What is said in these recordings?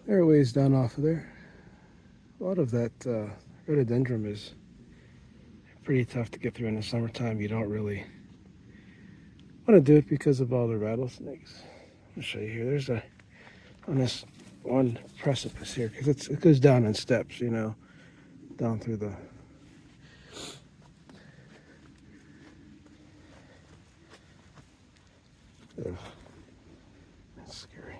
There are ways down off of there. A lot of that rhododendron is pretty tough to get through in the summertime. You don't really want to do it because of all the rattlesnakes. I'll show you here. There's a on this one precipice here because it goes down in steps, you know, down through the. Ugh, that's scary.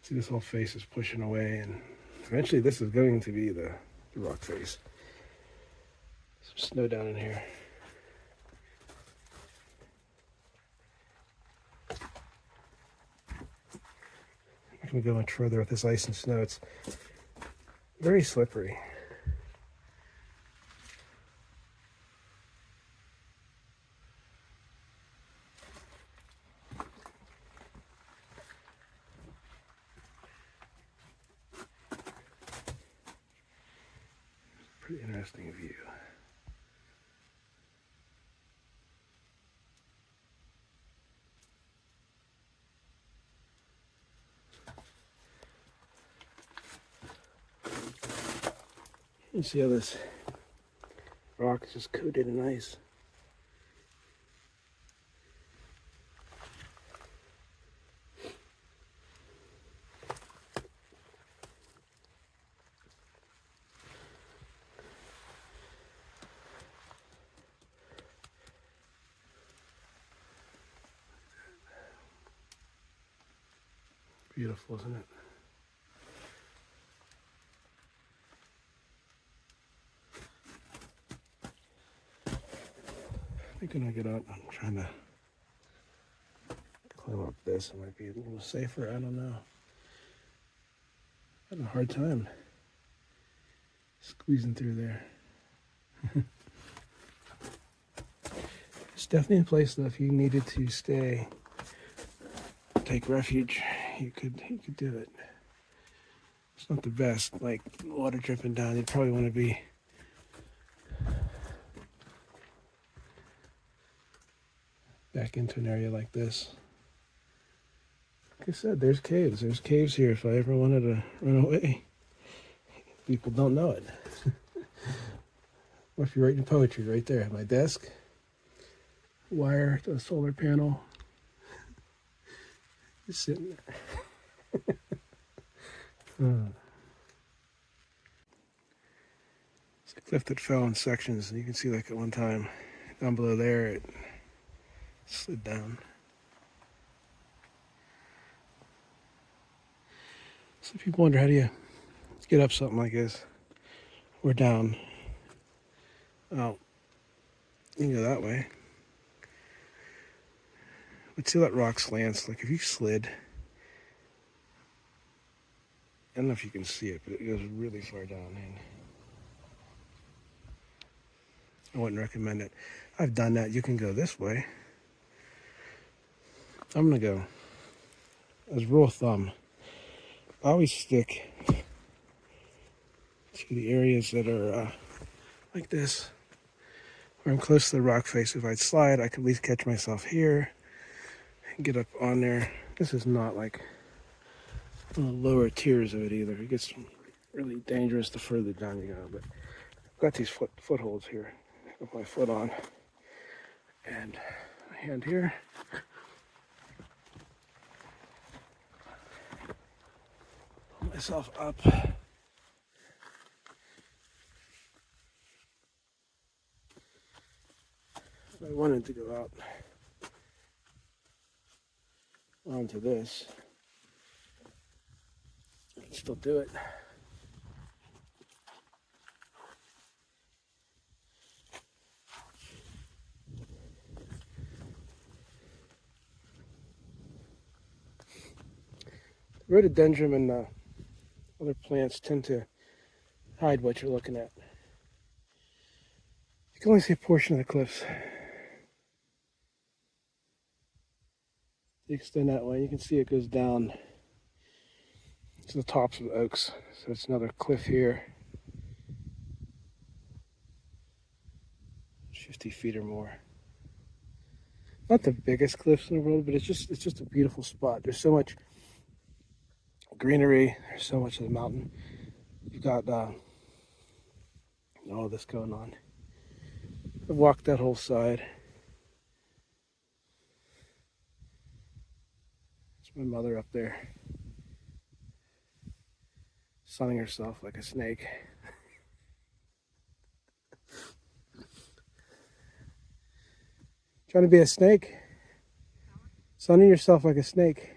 See, this whole face is pushing away, and eventually this is going to be the rock face. Some snow down in here. I can go much further with this ice and snow. It's very slippery. Pretty interesting view. You see how this rock is just coated in ice. Beautiful, isn't it? I think when I get out, I'm trying to climb up this. It might be a little safer. I don't know. I had a hard time squeezing through there. It's definitely a place that if you needed to stay, take refuge, you could do it. It's not the best, like water dripping down. You'd probably want to be back into an area like this. Like I said, there's caves. There's caves here if I ever wanted to run away. People don't know it. Or if you're writing poetry, right there at my desk. Wire to a solar panel. Just sitting there. It's a cliff that fell in sections. And you can see like at one time down below there it slid down. So people wonder, how do you get up something like this? Or down. Oh, you can go that way. But see that rock slants, like if you slid, I don't know if you can see it, but it goes really far down. And I wouldn't recommend it. I've done that. You can go this way. I'm going to go, as rule of thumb, I always stick to the areas that are like this, where I'm close to the rock face. If I'd slide, I could at least catch myself here and get up on there. This is not like lower tiers of it either. It gets really dangerous the further down you go. But I've got these footholds here. I put my foot on and my hand here. Pull myself up. If I wanted to go out onto this, I can still do it. Rhododendron and other plants tend to hide what you're looking at. You can only see a portion of the cliffs. They extend that way. You can see it goes down to the tops of the oaks. So it's another cliff here. 50 feet or more. Not the biggest cliffs in the world, but it's just a beautiful spot. There's so much greenery. There's so much of the mountain. You've got all this going on. I've walked that whole side. It's my mother up there, sunning herself like a snake. Trying to be a snake? Sunning yourself like a snake.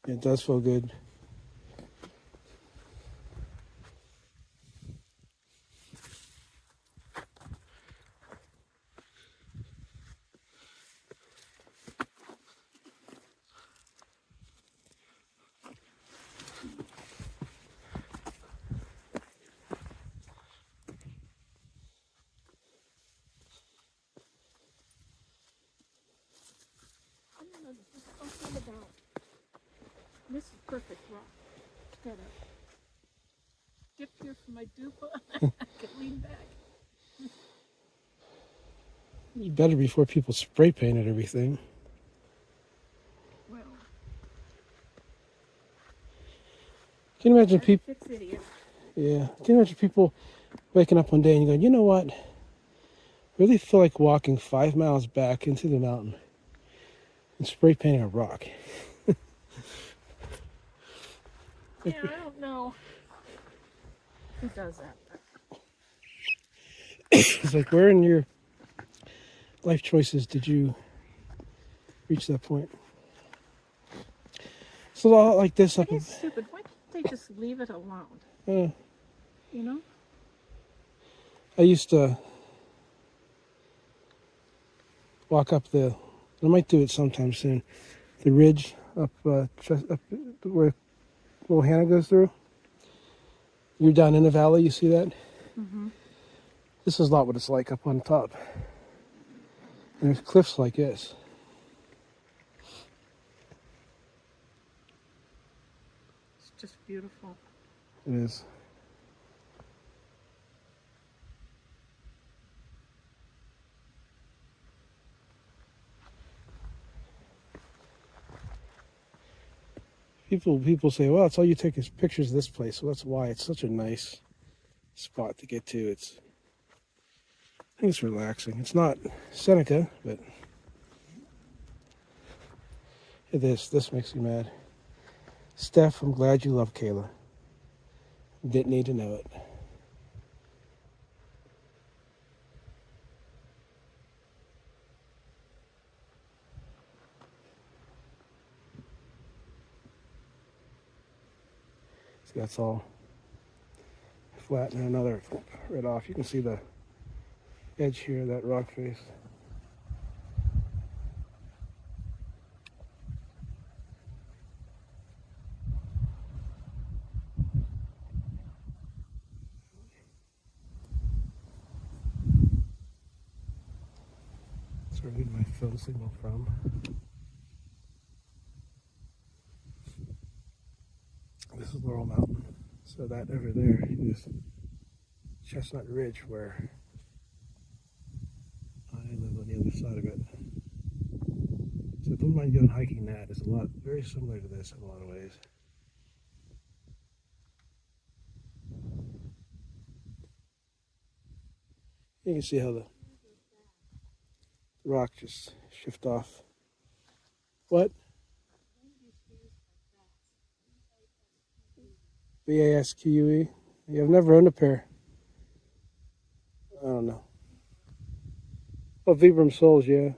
It does feel good. This is perfect rock. Just gotta dip here for my dupa. I can lean back. It's better before people spray painted everything. Well, Can you imagine people? fix idiot. Yeah. Can you imagine people waking up one day and you go, you know what? I really feel like walking 5 miles back into the mountain and spray painting a rock. Yeah, I don't know who does that. It's like, where in your life choices did you reach that point? It's a lot like this up. It's stupid. Why can't they just leave it alone? You You know? I used to walk up I might do it sometime soon, the ridge up where Little Hannah goes through. You're down in the valley, you see that? Mm-hmm. This is not what it's like up on top. And there's cliffs like this. It's just beautiful. It is. People say, well, it's all you take is pictures of this place. So that's why it's such a nice spot to get to. I think it's relaxing. It's not Seneca, but this makes me mad. Steph, I'm glad you love Kayla. Didn't need to know it. See, that's all flat and another right off. You can see the edge here of that rock face. That's where I get my phone signal from. This is Laurel Mountain. So that over there is Chestnut Ridge, where I live on the other side of it. So don't mind going hiking that. It's a lot very similar to this in a lot of ways. You can see how the rock just shift off. What? Basque. Yeah, I've never owned a pair. I don't know. Oh, Vibram soles, yeah.